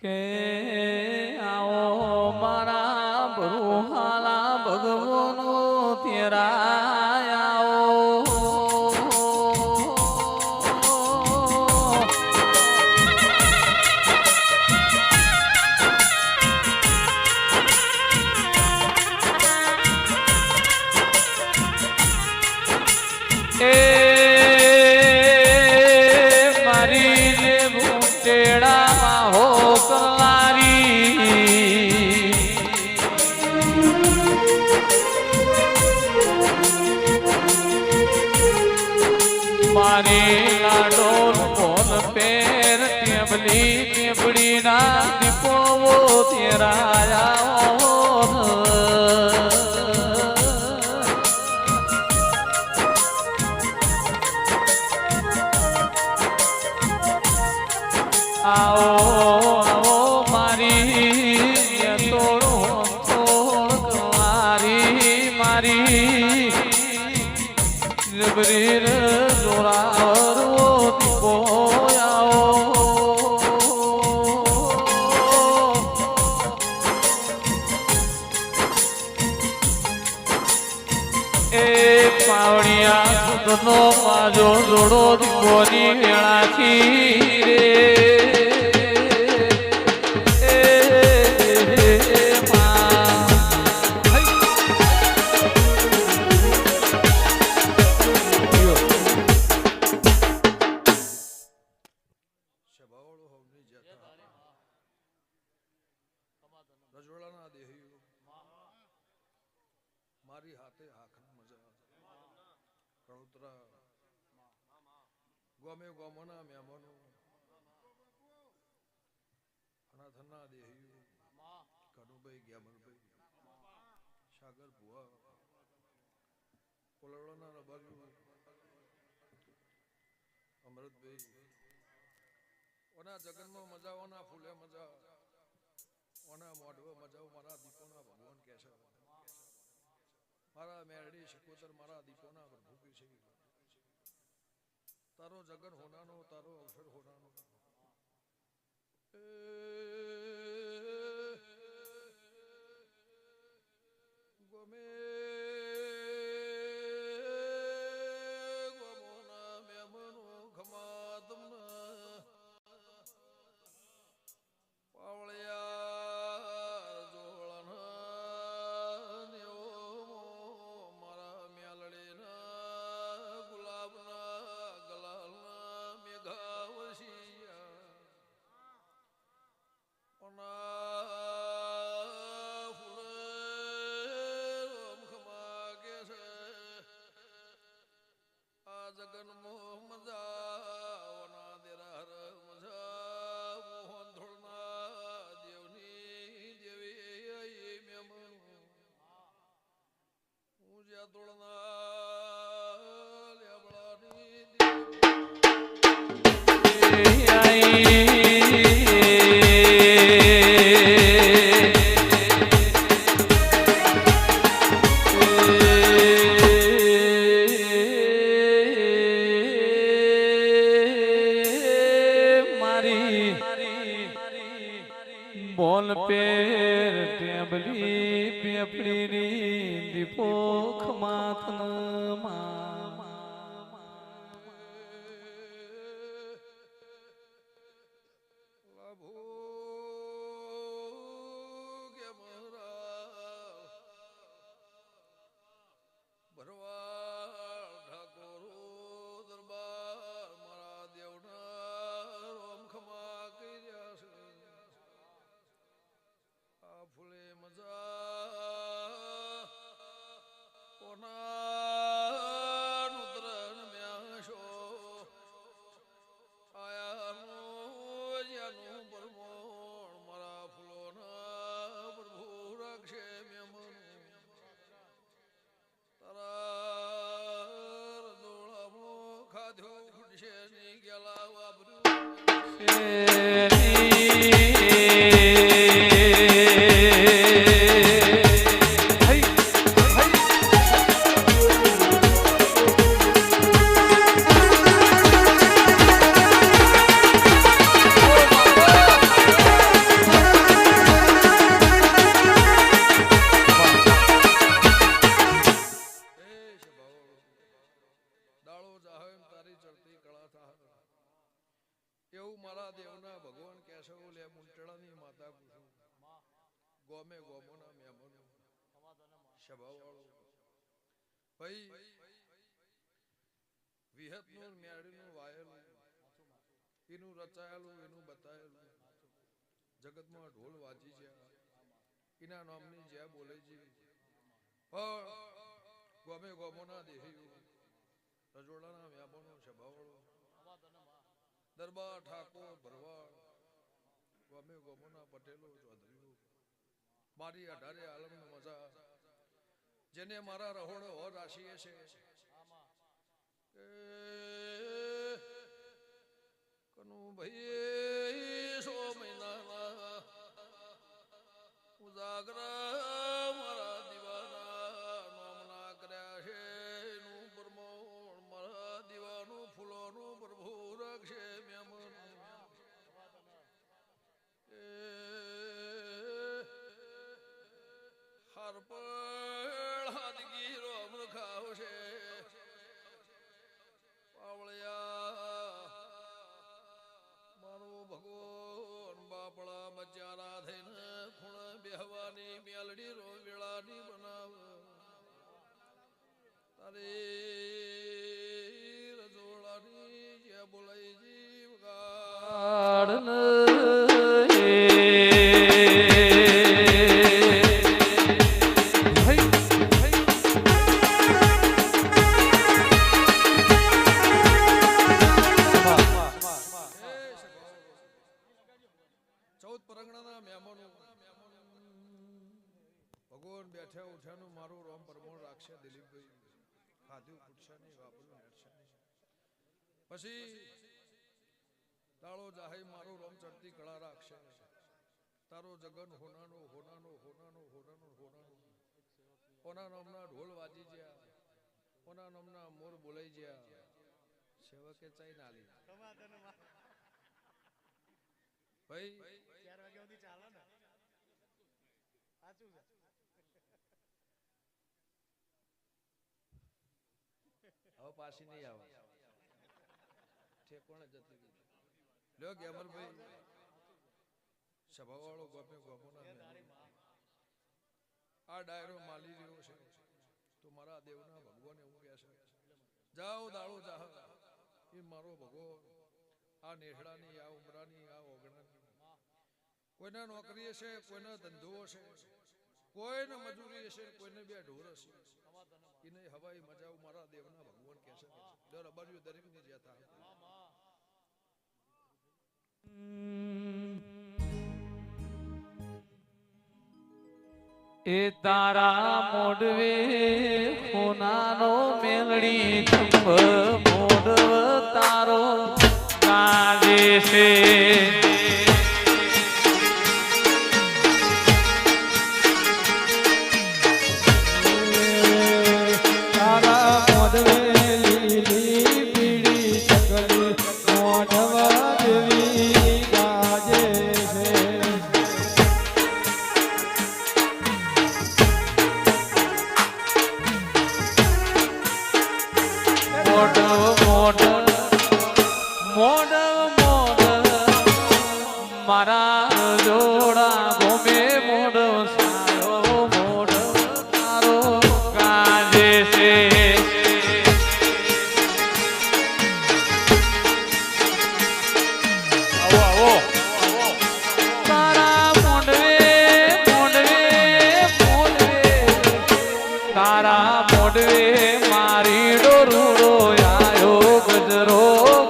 કે આવો મારા બરુહાલા ભગવનો તેરા આવો મારી રે ભૂટેડા હો કલારી મારી લાડોલ બોલ પેર ટેબલી ટેબડી ના દીપો તેરા આવો આવો મારી તોડો તોડ કલારી મારી જબરીર જોરાવરો દીપો આવો એ પાવડિયા સુધનો માજો જોડો દીપોની વેળાથી રે રજોડાના દેહી મારી હાથે હાખન મજા કળોતરા ગમે ગમના મહેમાનો અનાથના દેહી કનુભાઈ ગ્યામરભાઈ સાગર ભુવા કોલવડાના રબાજુ અમૃતભાઈ ઓના જગનમાં મજા ઓના ફૂલે મજા ઓના મોઢવો મજાઓ મારા દીપોના ભગવાન કહે છે મારા મેરડી શિકોતર મારા દીપોના પ્રભુ કહે છે તારો જગન હોનાનો તારો અવસર હોનાનો ગમે ગમોના મેમનો ખમા તમને જગન મોહ મજા વના દેરા મજા મોહન ધોળના દેવની દેવી મેમન હું જ્યાં ધોળના લેબડાની બોલ પેર ટેબલી પેપડી દીપો ખમાતન ફૂલે મજા ઓના નુદ્રન મ્યાશો આયાનો જ્યાનું પરમોણ મારા ફૂલોના પ્રભુ રાખશે મેમન તારા રજોડામાં ખાધ્યો ફૂટશે ની ગેલા વાબરું એવું મારા દેવના ભગવાન કહેશે લે મુંટડાની માતા પૂછું ગોમે ગોમોના મહેમાનો સ્વભાવવાળો ભાઈ વિહતનું મેળીનું વાયેલું એનું રચાયેલું એનું બતાયેલું જગતમાં ઢોલ વાજી છે એના નામની જ્યાં બોલે છે પણ ગોમે ગોમોના દેહીઓ રજોડાના મહેમાનો સ્વભાવવાળો દરબાર ઠાકોર ભરવાડ ગોમે ગોમોના પટેલો ચૌધરીઓ મારી 18 આલમનો મજા જેને મારા રહોડે હોર રાશિએ છે કનુ ભાઈ 100 મહિનાના ઉજાગરા મારા દીવાના નામના કર્યા છે નું પરમોણ મારા દીવાનું ફૂલોનું પ્રભુ રક્ષે મેમન હરપળ હાદગી રોમ ખાવશે પાવળિયા મારો ભગવાન બાપડા બચારા થઈને ખૂણે બેહવાની મેલડી રો વેળાની બનાવ તારી રજોડાની જે બોલાઈ જીવ ગાડન ભગવાન બેઠા ઉઠ્યાનું મારું રોમ પરમોણ રાખશે દિલીપભાઈ ખાધું પૂછશે નહીં વાપર્યું હેઠશે નહીં પછી તાળો જાહે મારું રોમ ચડતી કળા રાખશે તારો જગન હોનાનો હોનાનો હોનાનો હોનાનો હોનાનો ઓના નામના ઢોલ વાજી ગયા ઓના નામના મોર બોલાઈ ગયા સેવકે ચાઈ નાલી ભાઈ 4 વાગ્યા સુધી ચાલે ને સાચું છે હવે પાછી નહીં આવે ઠેકોણે જતી ગઈ લ્યો ગેમરભાઈ સભાવાળો ગોપે ગોપોના આ ડાયરો માલી રહ્યો છે તો મારા દેવના ભગવાન એવું કહે છે જાઓ દાડો જાહ એ મારો ભગવાન આ નેહડાની આ ઉમરાની આ ઓગણાની કોઈના નોકરી હશે કોઈના ધંધો હશે કોઈને મજૂરી હશે કોઈને બે ઢોર હશે એને હવાઈ મજાવ મારા દેવના ભગવાન કહે છે દર અબાજુ દરેકની જ્યાં એ તારા મોડવે હોનાનો મેલડી ચંબ મોડવ તારો ગાજે છે મારા જોડા ગોમે મોડો સારો મોડો તારો ગાજે છે આવો તારા મોડવે મોડવે મોડવે તારા મોડવે મારી ડોરુડો આયો ગજરો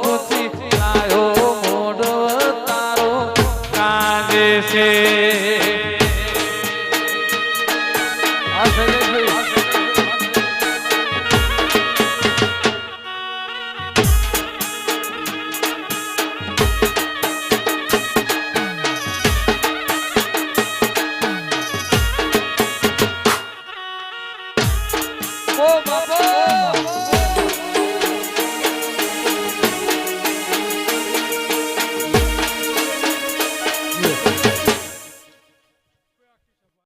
ગુથી આયો મોડો તારો ગાજે છે